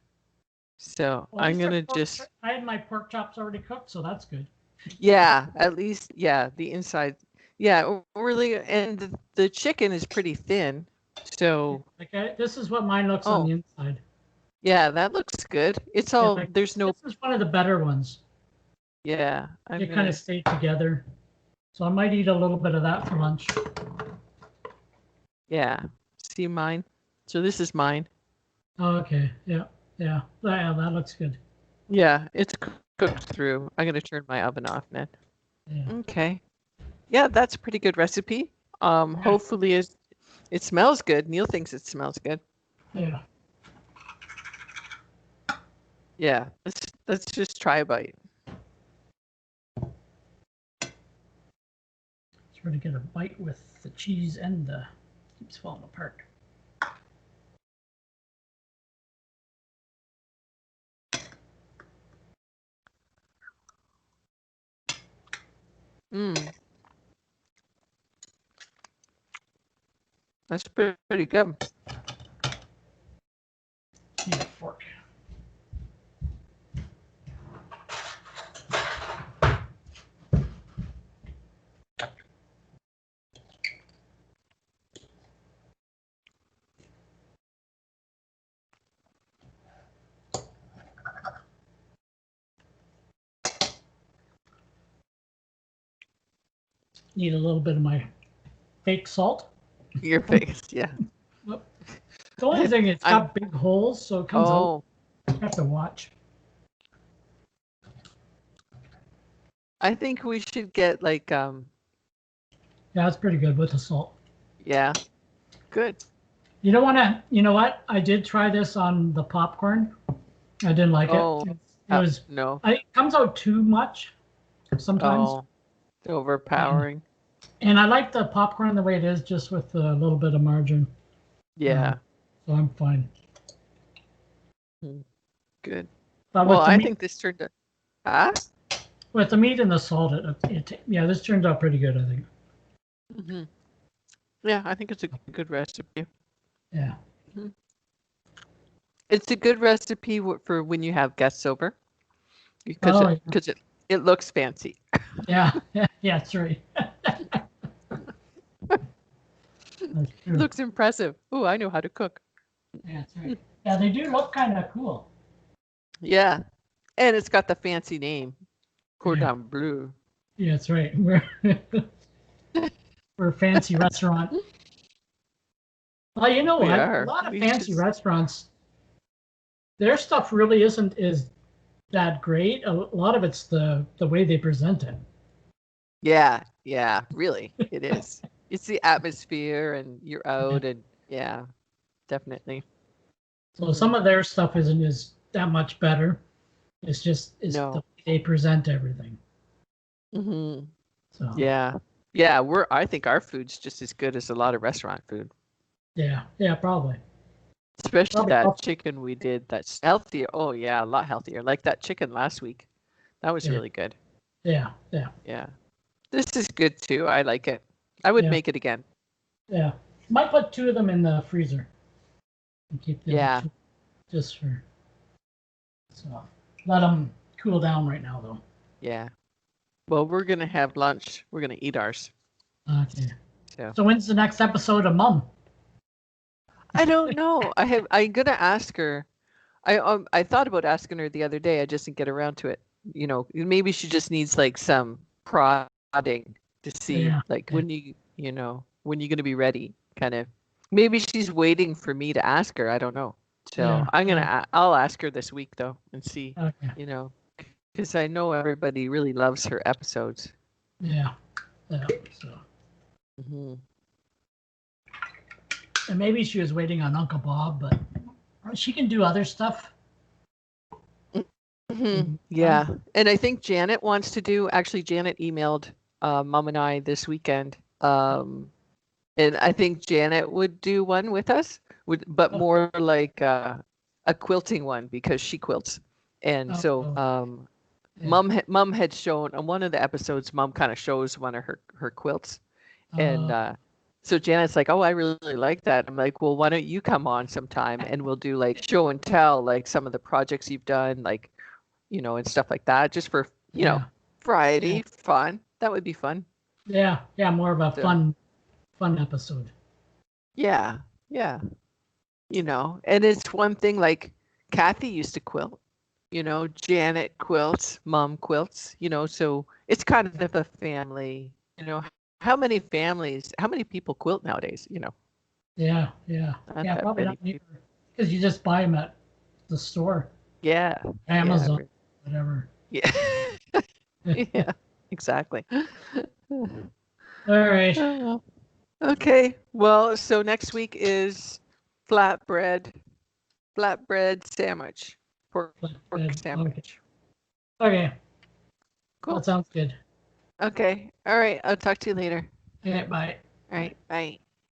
So Well, I'm gonna just. I had my pork chops already cooked, so that's good. Yeah, at least, yeah, the inside. Yeah, really, and the chicken is pretty thin. So. Like this is what mine looks on Oh, the inside. yeah, that looks good. It's Yeah, all, like there's no. this is one of the better ones. Yeah, I'm They kind gonna. of stay together. So I might eat a little bit of that for lunch. Yeah, see mine. So this is mine. Oh, okay. Yeah. Yeah. Yeah. That looks good. Yeah, it's cooked through. I'm gonna turn my oven off now. Yeah. Okay. Yeah, that's a pretty good recipe. Hopefully it smells good. Neil thinks it smells good. Yeah. Yeah, let's just try a bite. Try to get a bite with the cheese and the keeps falling apart. Mm, that's pretty good. Need a fork. Need a little bit of my fake salt. Your face, yeah. The only thing, it's got big holes, so it comes out. You have to watch. I think we should get like Yeah, it's pretty good with the salt. yeah. Good. You don't want to, you know what? I did try this on the popcorn. I didn't like it. It was no. it comes out too much sometimes. Oh, overpowering. And I like the popcorn the way it is, just with a little bit of margarine. Yeah. So I'm fine. Good. But well, I meat, think this turned out. With the meat and the salt, yeah, this turned out pretty good, I think. Mm-hmm. Yeah, I think it's a good recipe. Yeah. Mm-hmm. It's a good recipe for when you have guests over, because it looks fancy. Yeah, that's right. That's true. It looks impressive. Oh, I know how to cook. Yeah, that's right. Yeah, they do look kind of cool. Yeah, and it's got the fancy name, Cordon Bleu. Yeah, that's right. We're a fancy restaurant. Well, you know what? A lot of fancy restaurants, their stuff really isn't that great. A lot of it's the way they present it. Yeah, really, it is. It's the atmosphere, and you're out, and yeah, definitely. So some of their stuff isn't that much better. It's just the way they present everything. Mm-hmm. So yeah, I think our food's just as good as a lot of restaurant food. Yeah, probably. Especially that chicken we did that's healthier. Oh yeah, a lot healthier. Like that chicken last week. That was really good. Yeah. This is good too. I like it. I would make it again. Yeah. Might put 2 of them in the freezer. And keep them just for so let them cool down right now though. Yeah. Well, we're gonna have lunch. We're gonna eat ours. Okay. So when's the next episode of Mom? I don't know. I'm gonna ask her. I thought about asking her the other day. I just didn't get around to it. You know, maybe she just needs like some prodding to see when when you're gonna be ready. Kind of. Maybe she's waiting for me to ask her. I don't know. So I'll ask her this week though and see. Okay. You know, because I know everybody really loves her episodes. Yeah. So. Mm-hmm. And maybe she was waiting on Uncle Bob, but she can do other stuff. Mm-hmm. Yeah. And I think Janet wants to do, actually Janet emailed Mom and I this weekend. And I think Janet would do one with us, but more like a quilting one because she quilts. And Mom had shown on one of the episodes, Mom kind of shows one of her quilts. And so Janet's like, oh, I really like that. I'm like, well, why don't you come on sometime and we'll do like show and tell, like some of the projects you've done, like, and stuff like that, just for, variety, fun. That would be fun. Yeah. More of a fun episode. Yeah. And it's one thing like Kathy used to quilt, Janet quilts, Mom quilts, so it's kind of a family, how many people quilt nowadays, Yeah, probably not because you just buy them at the store. Yeah. Amazon, whatever. Yeah. Yeah, exactly. All right. Okay. Well, so next week is flatbread sandwich. Pork sandwich. Okay. Cool. That sounds good. Okay. All right. I'll talk to you later. Okay, bye. All right. Bye.